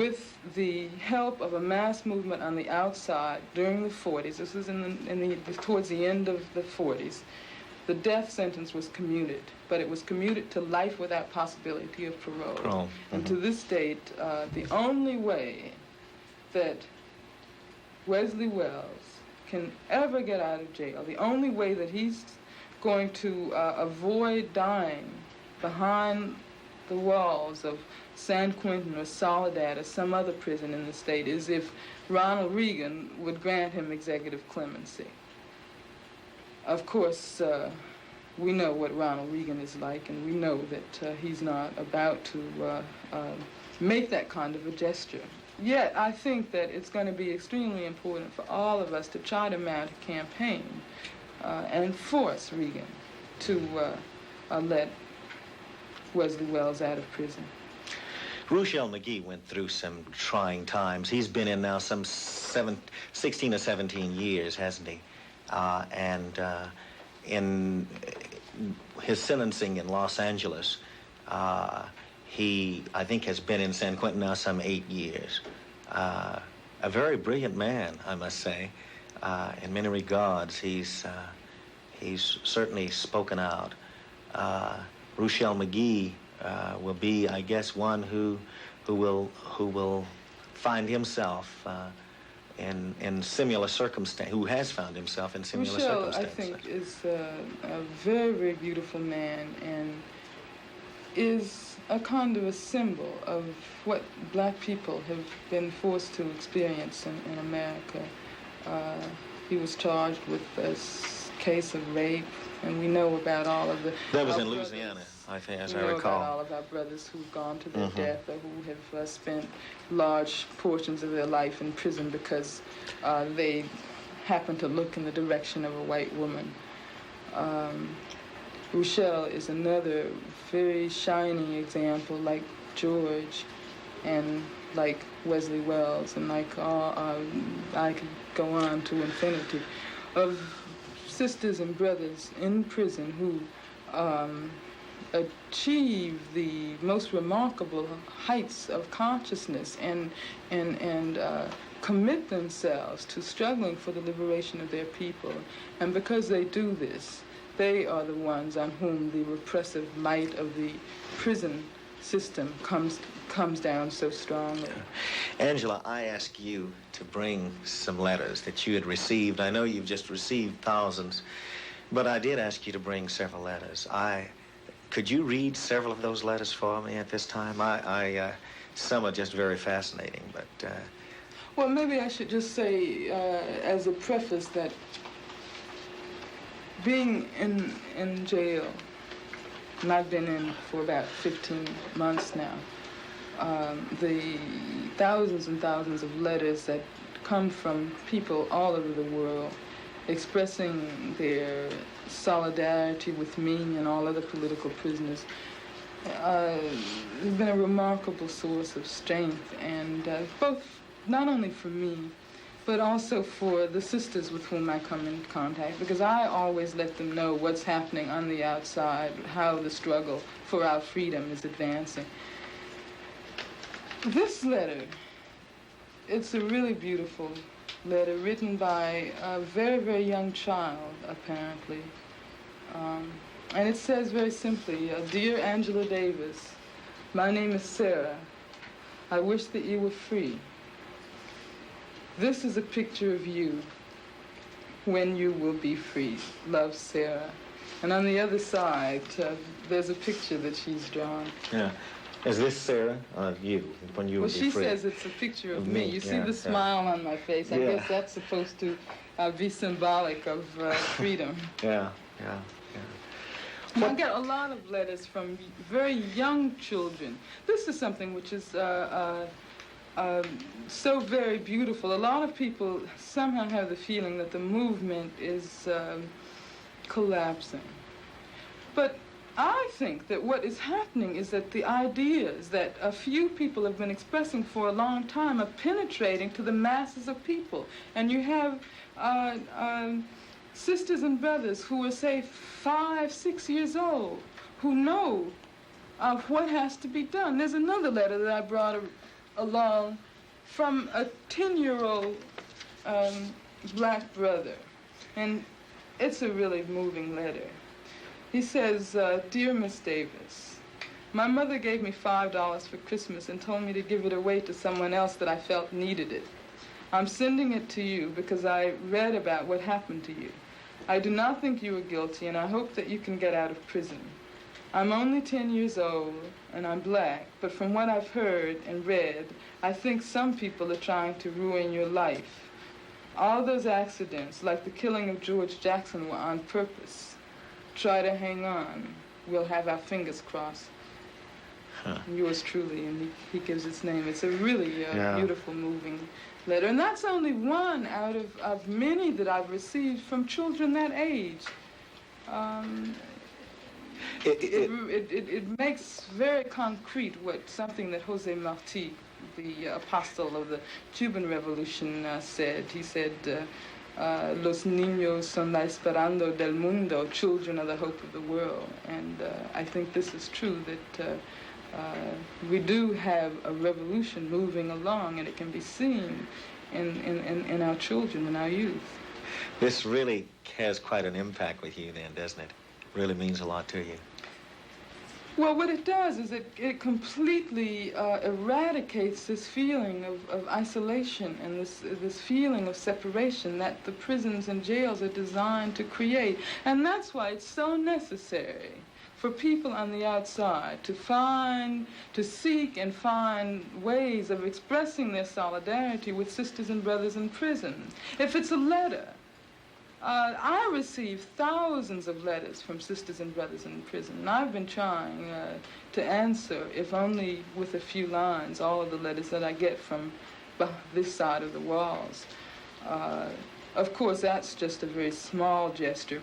with the help of a mass movement on the outside during the 40s, this was towards the end of the 40s, the death sentence was commuted, but it was commuted to life without possibility of parole. Mm-hmm. And to this date, the only way that Wesley Wells can ever get out of jail, the only way that he's going to avoid dying behind the walls of San Quentin or Soledad or some other prison in the state is if Ronald Reagan would grant him executive clemency. Of course, we know what Ronald Reagan is like, and we know that he's not about to make that kind of a gesture. Yet, I think that it's going to be extremely important for all of us to try to mount a campaign and force Reagan to let Wesley Wells out of prison. Ruchell Magee went through some trying times. He's been in now some 16 or 17 years, hasn't he? In his sentencing in Los Angeles, he, I think, has been in San Quentin now some 8 years. A very brilliant man, I must say. In many regards, he's certainly spoken out. Ruchell Magee will be, I guess, one who will find himself in similar circumstances, who has found himself in similar circumstances. I think, is a very, very beautiful man and is a kind of a symbol of what black people have been forced to experience in America. He was charged with a case of rape, and we know about all of the... That was in Louisiana, I think, as I recall. We know about all of our brothers who've gone to their death or who have spent large portions of their life in prison because they happened to look in the direction of a white woman. Ruchell is another very shining example, like George and like Wesley Wells, and like I could go on to infinity, of sisters and brothers in prison who achieve the most remarkable heights of consciousness and commit themselves to struggling for the liberation of their people. And because they do this, they are the ones on whom the repressive might of the prison system comes down so strongly. Angela, I asked you to bring some letters that you had received. I know you've just received thousands, but I did ask you to bring several letters. Could you read several of those letters for me at this time? Some are just very fascinating, but... Well, maybe I should just say as a preface that being in jail, and I've been in for about 15 months now, the thousands and thousands of letters that come from people all over the world expressing their solidarity with me and all other political prisoners has been a remarkable source of strength, and both not only for me, but also for the sisters with whom I come in contact, because I always let them know what's happening on the outside, how the struggle for our freedom is advancing. This letter, it's a really beautiful letter written by a very, very young child, apparently. And it says very simply, Dear Angela Davis, my name is Sarah. I wish that you were free. This is a picture of you when you will be free. Love, Sarah. And on the other side, there's a picture that she's drawn. Yeah. Is this Sarah you when you will be free? Well, she says it's a picture of me. You see the smile on my face. I guess that's supposed to be symbolic of freedom. Yeah. I get a lot of letters from very young children. This is something which is so very beautiful. A lot of people somehow have the feeling that the movement is collapsing. But I think that what is happening is that the ideas that a few people have been expressing for a long time are penetrating to the masses of people. And you have sisters and brothers who are, say, 5, 6 years old, who know of what has to be done. There's another letter that I brought along from a 10-year-old black brother, and it's a really moving letter. He says, "Dear Miss Davis, my mother gave me $5 for Christmas and told me to give it away to someone else that I felt needed it. I'm sending it to you because I read about what happened to you. I do not think you are guilty, and I hope that you can get out of prison. I'm only 10 years old, and I'm black, but from what I've heard and read, I think some people are trying to ruin your life. All those accidents, like the killing of George Jackson, were on purpose. Try to hang on. We'll have our fingers crossed." Yours truly, and he gives its name. It's a really beautiful, moving letter. And that's only one out of many that I've received from children that age. It makes very concrete something that Jose Marti, the apostle of the Cuban Revolution, said. He said, "Los niños son la esperanza del mundo," children are the hope of the world. And I think this is true, that we do have a revolution moving along, and it can be seen in our children and our youth. This really has quite an impact with you then, doesn't it? Really means a lot to you. Well, what it does is it completely eradicates this feeling of isolation and this feeling of separation that the prisons and jails are designed to create. And that's why it's so necessary for people on the outside to seek and find ways of expressing their solidarity with sisters and brothers in prison. If it's a letter, I receive thousands of letters from sisters and brothers in prison, and I've been trying to answer, if only with a few lines, all of the letters that I get from this side of the walls. Of course, that's just a very small gesture.